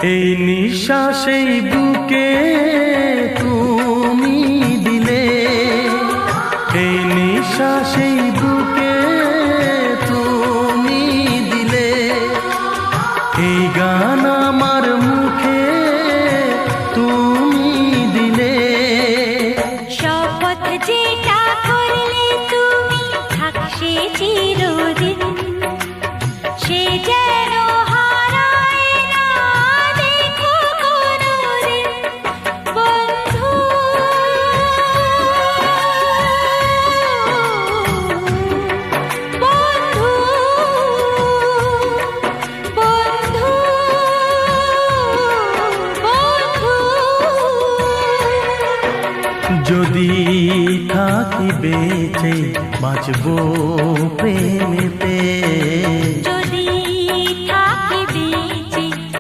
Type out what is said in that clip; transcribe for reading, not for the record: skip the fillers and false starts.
এই নিঃশ্বাস এই বুকে তুমি দিলে, এই নিঃশ্বাস এই বুকে তুমি দিলে, এই গান আমার মুখে তুমি দিলে। শপথ যেটা করলে তুমি থাকছে চিরদিন, সে যেন হারায় না দেখো কোনোদিন। বন্ধু বন্ধু বন্ধু বন্ধু, যদি থাকি বেঁচে বাঁচবো প্রেমেতে।